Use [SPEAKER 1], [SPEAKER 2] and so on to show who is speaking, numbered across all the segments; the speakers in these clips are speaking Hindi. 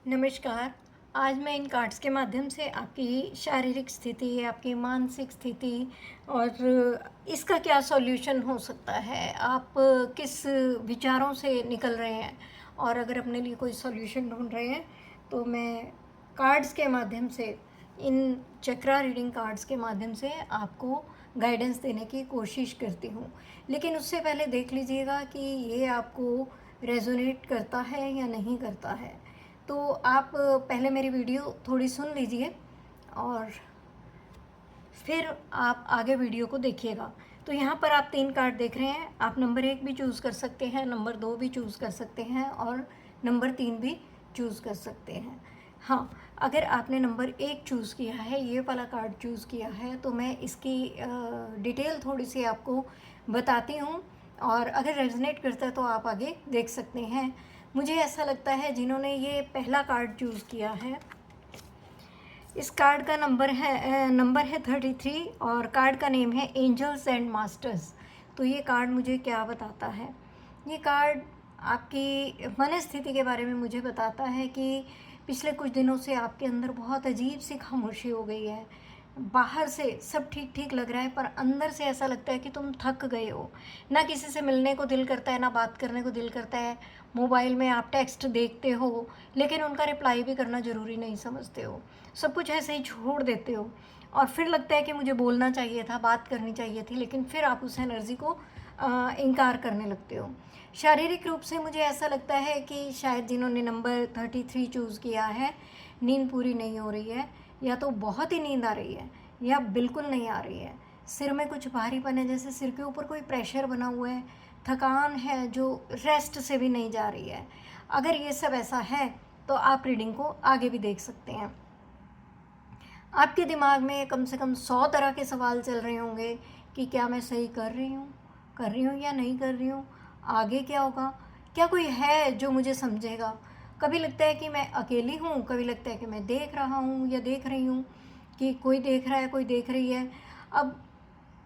[SPEAKER 1] नमस्कार। आज मैं इन कार्ड्स के माध्यम से आपकी शारीरिक स्थिति, आपकी मानसिक स्थिति और इसका क्या सॉल्यूशन हो सकता है, आप किस विचारों से निकल रहे हैं और अगर अपने लिए कोई सॉल्यूशन ढूंढ रहे हैं तो मैं कार्ड्स के माध्यम से, इन चक्रा रीडिंग कार्ड्स के माध्यम से आपको गाइडेंस देने की कोशिश करती हूँ। लेकिन उससे पहले देख लीजिएगा कि ये आपको रेजोनेट करता है या नहीं करता है। तो आप पहले मेरी वीडियो थोड़ी सुन लीजिए और फिर आप आगे वीडियो को देखिएगा। तो यहाँ पर आप 3 कार्ड देख रहे हैं। आप नंबर 1 भी चूज़ कर सकते हैं, नंबर 2 भी चूज़ कर सकते हैं और नंबर 3 भी चूज़ कर सकते हैं। हाँ, अगर आपने नंबर 1 चूज़ किया है, ये वाला कार्ड चूज़ किया है, तो मैं इसकी डिटेल थोड़ी सी आपको बताती हूँ और अगर रेजोनेट करता है तो आप आगे देख सकते हैं। मुझे ऐसा लगता है जिन्होंने ये पहला कार्ड चूज़ किया है, इस कार्ड का नंबर है 33 और कार्ड का नेम है एंजल्स एंड मास्टर्स। तो ये कार्ड मुझे क्या बताता है? ये कार्ड आपकी मनस्थिति के बारे में मुझे बताता है कि पिछले कुछ दिनों से आपके अंदर बहुत अजीब सी खामोशी हो गई है। बाहर से सब ठीक ठीक लग रहा है पर अंदर से ऐसा लगता है कि तुम थक गए हो। ना किसी से मिलने को दिल करता है, ना बात करने को दिल करता है। मोबाइल में आप टेक्स्ट देखते हो लेकिन उनका रिप्लाई भी करना ज़रूरी नहीं समझते हो। सब कुछ ऐसे ही छोड़ देते हो और फिर लगता है कि मुझे बोलना चाहिए था, बात करनी चाहिए थी, लेकिन फिर आप उस एनर्जी को इनकार करने लगते हो। शारीरिक रूप से मुझे ऐसा लगता है कि शायद जिन्होंने नंबर 33 चूज़ किया है, नींद पूरी नहीं हो रही है, या तो बहुत ही नींद आ रही है या बिल्कुल नहीं आ रही है। सिर में कुछ भारीपन है, जैसे सिर के ऊपर कोई प्रेशर बना हुआ है। थकान है जो रेस्ट से भी नहीं जा रही है। अगर ये सब ऐसा है तो आप रीडिंग को आगे भी देख सकते हैं। आपके दिमाग में कम से कम 100 तरह के सवाल चल रहे होंगे कि क्या मैं सही कर रही हूँ या नहीं कर रही हूँ, आगे क्या होगा, क्या कोई है जो मुझे समझेगा। कभी लगता है कि मैं अकेली हूँ, कभी लगता है कि मैं देख रहा हूँ या देख रही हूँ कि कोई देख रहा है, कोई देख रही है। अब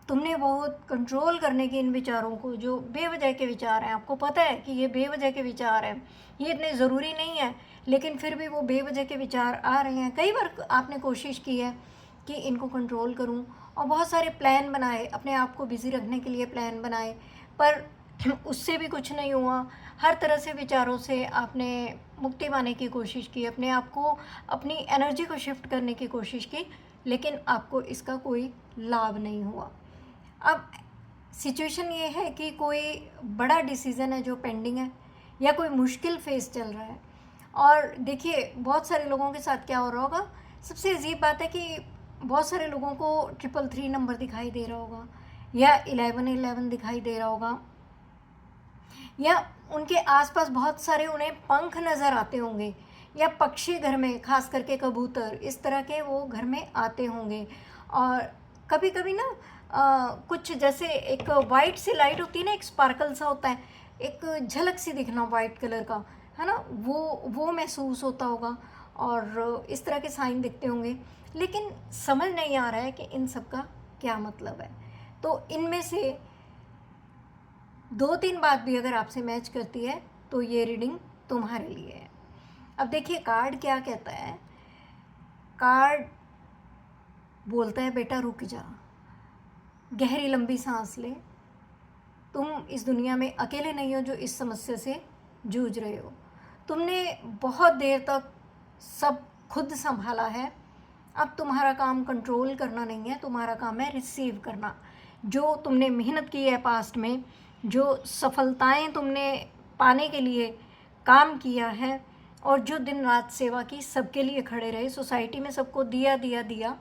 [SPEAKER 1] तुमने बहुत कंट्रोल करने की इन विचारों को, जो बेवजह के विचार हैं, आपको पता है कि ये बेवजह के विचार हैं, ये इतने ज़रूरी नहीं है, लेकिन फिर भी वो बेवजह के विचार आ रहे हैं। कई बार आपने कोशिश की है कि इनको कंट्रोल करूं और बहुत सारे प्लान बनाए, अपने आप को बिज़ी रखने के लिए प्लान बनाए, पर उससे भी कुछ नहीं हुआ। हर तरह से विचारों से आपने मुक्ति पाने की कोशिश की, अपने आप को, अपनी एनर्जी को शिफ्ट करने की कोशिश की, लेकिन आपको इसका कोई लाभ नहीं हुआ। अब सिचुएशन ये है कि कोई बड़ा डिसीज़न है जो पेंडिंग है या कोई मुश्किल फेस चल रहा है। और देखिए बहुत सारे लोगों के साथ क्या हो रहा होगा, सबसे अजीब बात है कि बहुत सारे लोगों को 333 नंबर दिखाई दे रहा होगा या 1111 दिखाई दे रहा होगा, या उनके आसपास बहुत सारे उन्हें पंख नज़र आते होंगे, या पक्षी घर में, खास करके कबूतर, इस तरह के वो घर में आते होंगे। और कभी कभी ना कुछ जैसे एक वाइट सी लाइट होती है ना, एक स्पार्कल सा होता है, एक झलक सी दिखना वाइट कलर का, है ना, वो महसूस होता होगा और इस तरह के साइन दिखते होंगे। लेकिन समझ नहीं आ रहा है कि इन सब का क्या मतलब है। तो इनमें से 2-3 बात भी अगर आपसे मैच करती है तो ये रीडिंग तुम्हारे लिए है। अब देखिए कार्ड क्या कहता है। कार्ड बोलता है बेटा रुक जा, गहरी लंबी सांस ले, तुम इस दुनिया में अकेले नहीं हो जो इस समस्या से जूझ रहे हो। तुमने बहुत देर तक सब खुद संभाला है, अब तुम्हारा काम कंट्रोल करना नहीं है, तुम्हारा काम है रिसीव करना। जो तुमने मेहनत की है पास्ट में, जो सफलताएं तुमने पाने के लिए काम किया है और जो दिन रात सेवा की, सबके लिए खड़े रहे, सोसाइटी में सबको दिया दिया दिया,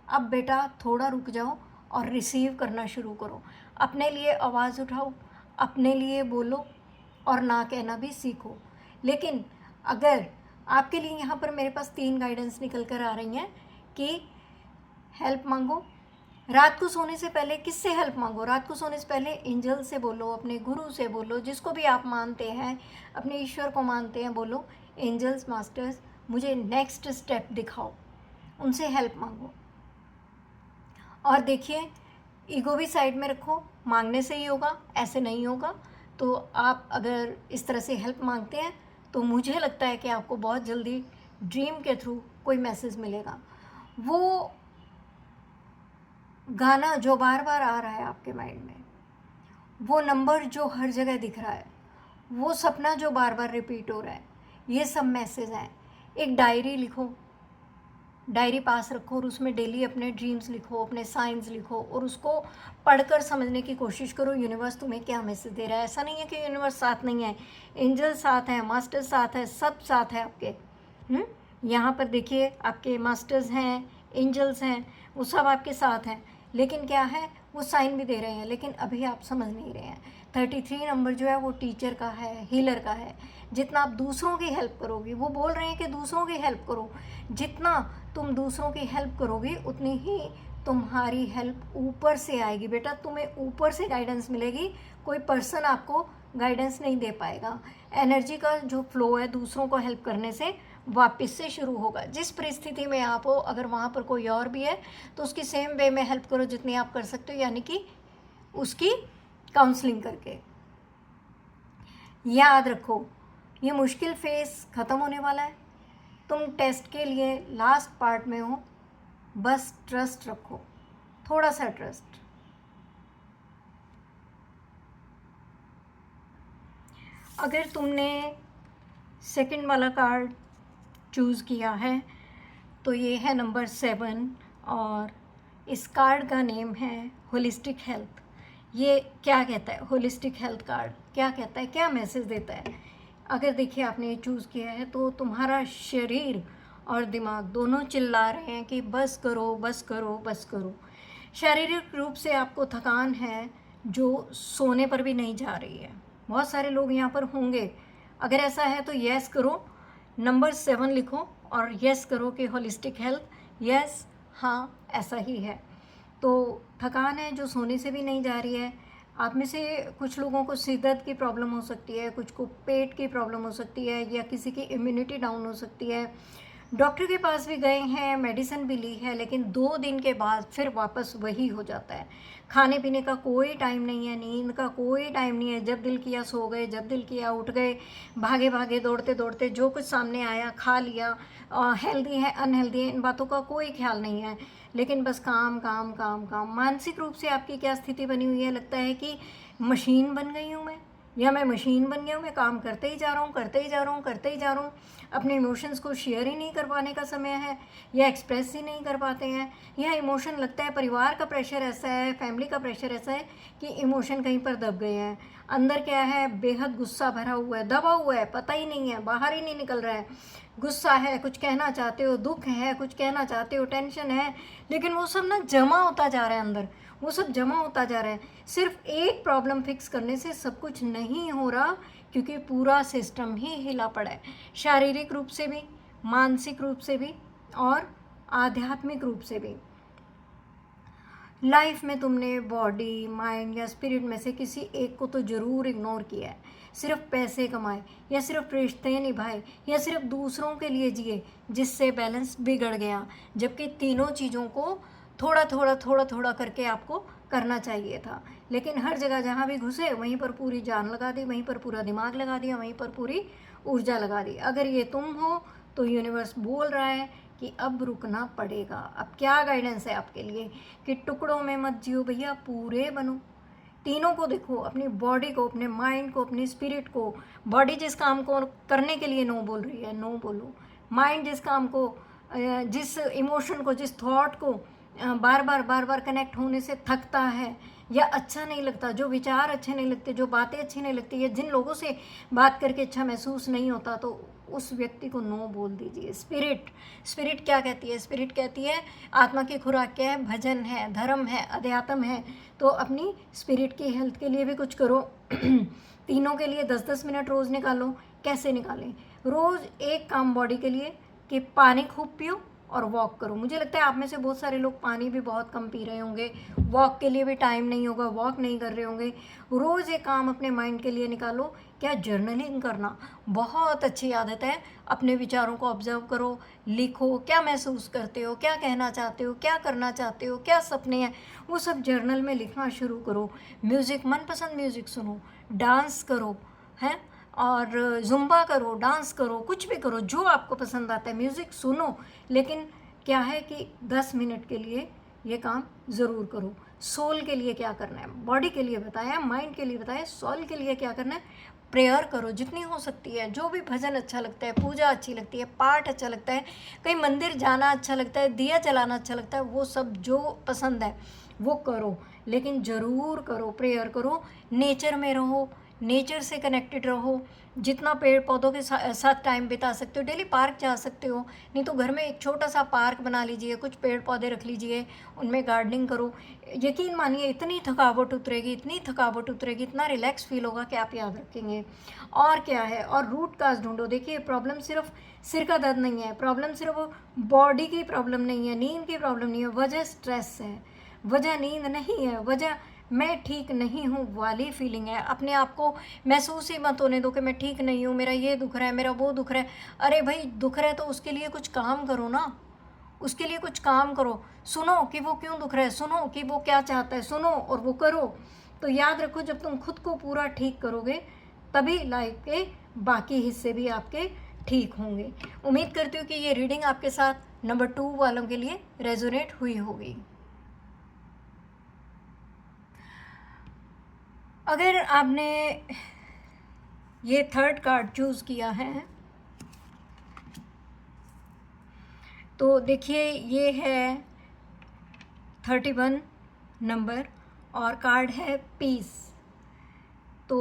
[SPEAKER 1] अब बेटा थोड़ा रुक जाओ और रिसीव करना शुरू करो। अपने लिए आवाज़ उठाओ, अपने लिए बोलो और ना कहना भी सीखो। लेकिन अगर आपके लिए यहाँ पर मेरे पास 3 गाइडेंस निकल कर आ रही हैं कि हेल्प मांगो। रात को सोने से पहले किससे हेल्प मांगो? रात को सोने से पहले एंजल से बोलो, अपने गुरु से बोलो, जिसको भी आप मानते हैं, अपने ईश्वर को मानते हैं, बोलो एंजल्स मास्टर्स मुझे नेक्स्ट स्टेप दिखाओ, उनसे हेल्प मांगो। और देखिए ईगो भी साइड में रखो, मांगने से ही होगा, ऐसे नहीं होगा। तो आप अगर इस तरह से हेल्प मांगते हैं तो मुझे लगता है कि आपको बहुत जल्दी ड्रीम के थ्रू कोई मैसेज मिलेगा। वो गाना जो बार बार आ रहा है आपके माइंड में, वो नंबर जो हर जगह दिख रहा है, वो सपना जो बार बार रिपीट हो रहा है, ये सब मैसेज हैं। एक डायरी लिखो, डायरी पास रखो और उसमें डेली अपने ड्रीम्स लिखो, अपने साइंस लिखो और उसको पढ़कर समझने की कोशिश करो यूनिवर्स तुम्हें क्या मैसेज दे रहा है। ऐसा नहीं है कि यूनिवर्स साथ नहीं है, एंजल साथ है, मास्टर साथ है, सब साथ है आपके। यहाँ पर देखिए आपके मास्टर्स हैं, एंजल्स हैं, वो सब आपके साथ हैं, लेकिन क्या है, वो साइन भी दे रहे हैं, लेकिन अभी आप समझ नहीं रहे हैं। 33 नंबर जो है वो टीचर का है, हीलर का है। जितना आप दूसरों की हेल्प करोगे, वो बोल रहे हैं कि दूसरों की हेल्प करो, जितना तुम दूसरों की हेल्प करोगे उतनी ही तुम्हारी हेल्प ऊपर से आएगी। बेटा तुम्हें ऊपर से गाइडेंस मिलेगी, कोई पर्सन आपको गाइडेंस नहीं दे पाएगा। एनर्जी का जो फ्लो है दूसरों को हेल्प करने से वापस से शुरू होगा। जिस परिस्थिति में आप हो, अगर वहाँ पर कोई और भी है तो उसकी सेम वे में हेल्प करो जितनी आप कर सकते हो, यानी कि उसकी काउंसलिंग करके। याद रखो ये मुश्किल फेस ख़त्म होने वाला है, तुम टेस्ट के लिए लास्ट पार्ट में हो, बस ट्रस्ट रखो, थोड़ा सा ट्रस्ट। अगर तुमने सेकंड वाला कार्ड चूज़ किया है तो ये है नंबर 7 और इस कार्ड का नेम है होलिस्टिक हेल्थ। ये क्या कहता है, होलिस्टिक हेल्थ कार्ड क्या कहता है, क्या मैसेज देता है? अगर देखिए आपने ये चूज़ किया है तो तुम्हारा शरीर और दिमाग दोनों चिल्ला रहे हैं कि बस करो, बस करो, बस करो। शारीरिक रूप से आपको थकान है जो सोने पर भी नहीं जा रही है। बहुत सारे लोग यहाँ पर होंगे, अगर ऐसा है तो यस करो, नंबर 7 लिखो और यस करो कि होलिस्टिक हेल्थ, यस, हाँ ऐसा ही है। तो थकान है जो सोने से भी नहीं जा रही है। आप में से कुछ लोगों को सिर दर्द की प्रॉब्लम हो सकती है, कुछ को पेट की प्रॉब्लम हो सकती है, या किसी की इम्यूनिटी डाउन हो सकती है। डॉक्टर के पास भी गए हैं, मेडिसिन भी ली है, लेकिन 2 दिन के बाद फिर वापस वही हो जाता है। खाने पीने का कोई टाइम नहीं है, नींद का कोई टाइम नहीं है, जब दिल किया सो गए, जब दिल किया उठ गए, भागे भागे दौड़ते दौड़ते जो कुछ सामने आया खा लिया। हेल्दी है अनहेल्दी है इन बातों का कोई ख्याल नहीं है, लेकिन बस काम काम काम काम। मानसिक रूप से आपकी क्या स्थिति बनी हुई है, लगता है कि मशीन बन गई हूँ मैं, या मैं मशीन बन गया हूँ, मैं काम करते ही जा रहा हूँ, करते ही जा रहा हूँ, करते ही जा रहा हूँ। अपने इमोशंस को शेयर ही नहीं कर पाने का समय है, या एक्सप्रेस ही नहीं कर पाते हैं। यह इमोशन लगता है परिवार का प्रेशर ऐसा है, फैमिली का प्रेशर ऐसा है कि इमोशन कहीं पर दब गए हैं। अंदर क्या है, बेहद गुस्सा भरा हुआ है, दबा हुआ है, पता ही नहीं है, बाहर ही नहीं निकल रहा है। गुस्सा है, कुछ कहना चाहते हो, दुख है, कुछ कहना चाहते हो, टेंशन है, लेकिन वो सब ना जमा होता जा रहा है अंदर, वो सब जमा होता जा रहा है। सिर्फ एक प्रॉब्लम फिक्स करने से सब कुछ नहीं हो रहा, क्योंकि पूरा सिस्टम ही हिला पड़ा है, शारीरिक रूप से भी, मानसिक रूप से भी और आध्यात्मिक रूप से भी। लाइफ में तुमने बॉडी, माइंड या स्पिरिट में से किसी एक को तो ज़रूर इग्नोर किया है। सिर्फ पैसे कमाए, या सिर्फ रिश्ते निभाए, या सिर्फ दूसरों के लिए जिए, जिससे बैलेंस बिगड़ गया। जबकि तीनों चीज़ों को थोड़ा थोड़ा थोड़ा थोड़ा करके आपको करना चाहिए था, लेकिन हर जगह जहाँ भी घुसे वहीं पर पूरी जान लगा दी, वहीं पर पूरा दिमाग लगा दिया, वहीं पर पूरी ऊर्जा लगा दी। अगर ये तुम हो तो यूनिवर्स बोल रहा है कि अब रुकना पड़ेगा। अब क्या गाइडेंस है आपके लिए कि टुकड़ों में मत जियो भैया, पूरे बनो। तीनों को देखो, अपनी बॉडी को, अपने माइंड को, अपनी स्पिरिट को। बॉडी जिस काम को करने के लिए नो बोल रही है, नो बोलो। माइंड जिस काम को, जिस इमोशन को, जिस थॉट को बार बार कनेक्ट होने से थकता है या अच्छा नहीं लगता, जो विचार अच्छे नहीं लगते, जो बातें अच्छी नहीं लगती, या जिन लोगों से बात करके अच्छा महसूस नहीं होता, तो उस व्यक्ति को नो बोल दीजिए। स्पिरिट क्या कहती है? स्पिरिट कहती है आत्मा की खुराक क्या है? भजन है, धर्म है, अध्यात्म है। तो अपनी स्पिरिट की हेल्थ के लिए भी कुछ करो। तीनों के लिए 10-10 मिनट रोज़ निकालो। कैसे निकालें? रोज़ एक काम बॉडी के लिए कि पानी खूब पियो और वॉक करो। मुझे लगता है आप में से बहुत सारे लोग पानी भी बहुत कम पी रहे होंगे, वॉक के लिए भी टाइम नहीं होगा, वॉक नहीं कर रहे होंगे। रोज़ एक काम अपने माइंड के लिए निकालो। क्या जर्नलिंग करना बहुत अच्छी आदत है। अपने विचारों को ऑब्जर्व करो, लिखो, क्या महसूस करते हो, क्या कहना चाहते हो, क्या करना चाहते हो, क्या सपने हैं, वो सब जर्नल में लिखना शुरू करो। म्यूज़िक, मनपसंद म्यूज़िक सुनो, डांस करो, हैं, और ज़ुम्बा करो, डांस करो, कुछ भी करो जो आपको पसंद आता है, म्यूज़िक सुनो, लेकिन क्या है कि 10 मिनट के लिए ये काम ज़रूर करो। सोल के लिए क्या करना है, बॉडी के लिए बताया, माइंड के लिए बताया, सोल के लिए क्या करना है, प्रेयर करो जितनी हो सकती है, जो भी भजन अच्छा लगता है, पूजा अच्छी लगती है, पाठ अच्छा लगता है, कहीं मंदिर जाना अच्छा लगता है, दिया जलाना अच्छा लगता है, वो सब जो पसंद है वो करो, लेकिन ज़रूर करो, प्रेयर करो, नेचर में रहो, नेचर से कनेक्टेड रहो, जितना पेड़ पौधों के साथ टाइम बिता सकते हो, डेली पार्क जा सकते हो, नहीं तो घर में एक छोटा सा पार्क बना लीजिए, कुछ पेड़ पौधे रख लीजिए, उनमें गार्डनिंग करो। यकीन मानिए इतनी थकावट उतरेगी, इतनी थकावट उतरेगी, इतना रिलैक्स फील होगा कि आप याद रखेंगे। और क्या है, और रूट काज ढूंढो। देखिए प्रॉब्लम सिर्फ सिर का दर्द नहीं है, प्रॉब्लम सिर्फ बॉडी की प्रॉब्लम नहीं है, नींद की प्रॉब्लम नहीं है, वजह स्ट्रेस है, वजह नींद नहीं है, वजह मैं ठीक नहीं हूँ वाली फीलिंग है। अपने आप को महसूस ही मत होने दो कि मैं ठीक नहीं हूँ, मेरा ये दुख रहा है, मेरा वो दुख रहा है। अरे भाई दुख रहा है तो उसके लिए कुछ काम करो ना, उसके लिए कुछ काम करो, सुनो कि वो क्यों दुख रहा है, सुनो कि वो क्या चाहता है, सुनो और वो करो। तो याद रखो जब तुम खुद को पूरा ठीक करोगे तभी लाइफ के बाकी हिस्से भी आपके ठीक होंगे। उम्मीद करती हूँ कि ये रीडिंग आपके साथ नंबर 2 वालों के लिए रेजोनेट हुई होगी। अगर आपने ये 3rd कार्ड चूज़ किया है तो देखिए ये है 31 नंबर और कार्ड है पीस। तो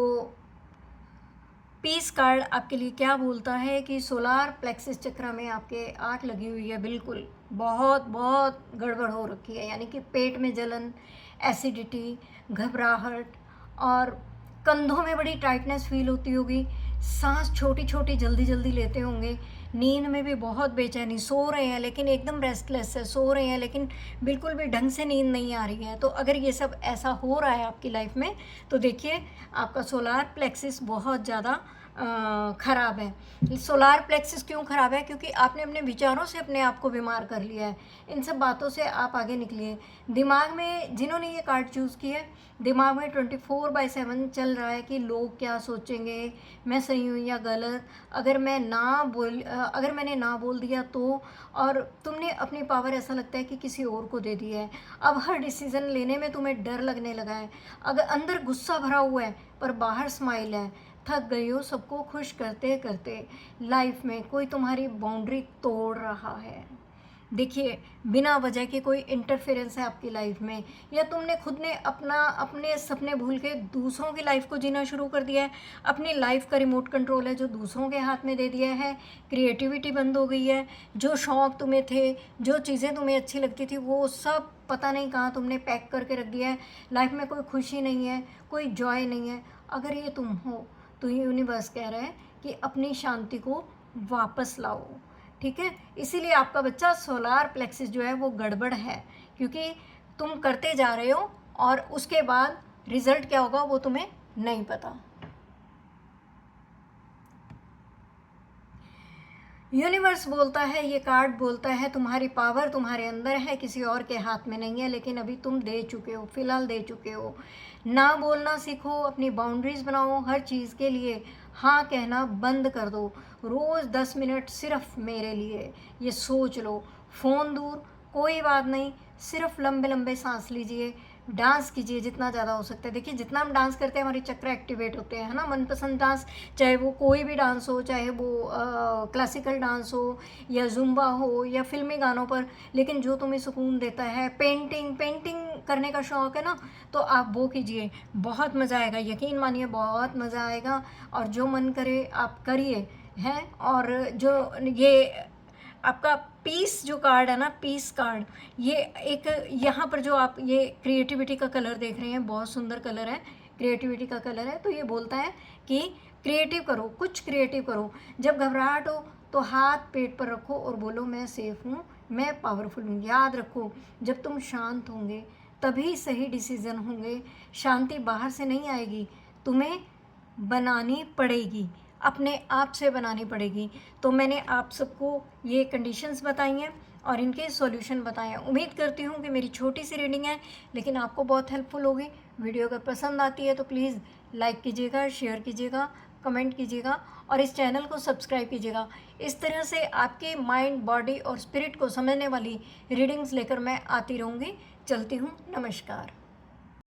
[SPEAKER 1] पीस कार्ड आपके लिए क्या बोलता है कि सोलार प्लेक्सिस चक्र में आपके आग लगी हुई है, बिल्कुल बहुत बहुत गड़बड़ हो रखी है, यानी कि पेट में जलन, एसिडिटी, घबराहट और कंधों में बड़ी टाइटनेस फील होती होगी, सांस छोटी छोटी जल्दी जल्दी लेते होंगे, नींद में भी बहुत बेचैनी, सो रहे हैं लेकिन एकदम रेस्टलेस है, सो रहे हैं लेकिन बिल्कुल भी ढंग से नींद नहीं आ रही है। तो अगर ये सब ऐसा हो रहा है आपकी लाइफ में तो देखिए आपका सोलार प्लेक्सिस बहुत ज़्यादा ख़राब है। सोलार प्लेक्सिस क्यों ख़राब है? क्योंकि आपने अपने विचारों से अपने आप को बीमार कर लिया है। इन सब बातों से आप आगे निकलिए। दिमाग में जिन्होंने ये कार्ड चूज़ किया है, दिमाग में 24/7 चल रहा है कि लोग क्या सोचेंगे, मैं सही हूँ या गलत, अगर मैंने ना बोल दिया तो, और तुमने अपनी पावर ऐसा लगता है कि किसी और को दे दी है। अब हर डिसीज़न लेने में तुम्हें डर लगने लगा है, अगर अंदर गुस्सा भरा हुआ है पर बाहर स्माइल है, थक गई हो सबको खुश करते करते। लाइफ में कोई तुम्हारी बाउंड्री तोड़ रहा है। देखिए बिना वजह के कोई इंटरफेरेंस है आपकी लाइफ में, या तुमने खुद ने अपने सपने भूल के दूसरों की लाइफ को जीना शुरू कर दिया है। अपनी लाइफ का रिमोट कंट्रोल है जो दूसरों के हाथ में दे दिया है। क्रिएटिविटी बंद हो गई है। जो शौक़ तुम्हें थे, जो चीज़ें तुम्हें अच्छी लगती थी, वो सब पता नहीं कहाँ तुमने पैक करके रख दिया है। लाइफ में कोई खुशी नहीं है, कोई जॉय नहीं है। अगर ये तुम हो तो यूनिवर्स कह रहा है कि अपनी शांति को वापस लाओ, ठीक है। इसीलिए आपका बच्चा सोलार प्लेक्सिस जो है वो गड़बड़ है, क्योंकि तुम करते जा रहे हो और उसके बाद रिजल्ट क्या होगा वो तुम्हें नहीं पता। यूनिवर्स बोलता है, ये कार्ड बोलता है तुम्हारी पावर तुम्हारे अंदर है, किसी और के हाथ में नहीं है, लेकिन अभी तुम दे चुके हो, फिलहाल दे चुके हो। ना बोलना सीखो, अपनी बाउंड्रीज बनाओ, हर चीज़ के लिए हाँ कहना बंद कर दो। रोज़ 10 मिनट सिर्फ मेरे लिए, ये सोच लो। फ़ोन दूर, कोई बात नहीं, सिर्फ लंबे लंबे सांस लीजिए, डांस कीजिए जितना ज़्यादा हो सकता है। देखिए जितना हम डांस करते हैं हमारे चक्र एक्टिवेट होते हैं, है ना। मनपसंद डांस, चाहे वो कोई भी डांस हो, चाहे वो क्लासिकल डांस हो या जुम्बा हो या फिल्मी गानों पर, लेकिन जो तुम्हें सुकून देता है। पेंटिंग करने का शौक़ है ना, तो आप वो कीजिए, बहुत मज़ा आएगा, यकीन मानिए बहुत मज़ा आएगा। और जो मन करे आप करिए, हैं। और जो ये आपका पीस जो कार्ड है ना, पीस कार्ड, ये एक यहाँ पर जो आप ये क्रिएटिविटी का कलर देख रहे हैं, बहुत सुंदर कलर है, क्रिएटिविटी का कलर है। तो ये बोलता है कि क्रिएटिव करो, कुछ क्रिएटिव करो। जब घबराहट हो तो हाथ पेट पर रखो और बोलो मैं सेफ हूँ, मैं पावरफुल हूँ। याद रखो जब तुम शांत होंगे तभी सही डिसीज़न होंगे। शांति बाहर से नहीं आएगी, तुम्हें बनानी पड़ेगी, अपने आप से बनानी पड़ेगी। तो मैंने आप सबको ये कंडीशंस बताई हैं और इनके सॉल्यूशन बताए हैं। उम्मीद करती हूँ कि मेरी छोटी सी रीडिंग है लेकिन आपको बहुत हेल्पफुल होगी। वीडियो अगर पसंद आती है तो प्लीज़ लाइक कीजिएगा, शेयर कीजिएगा, कमेंट कीजिएगा और इस चैनल को सब्सक्राइब कीजिएगा। इस तरह से आपके माइंड, बॉडी और स्पिरिट को समझने वाली रीडिंग्स लेकर मैं आती रहूँगी। चलती हूँ, नमस्कार।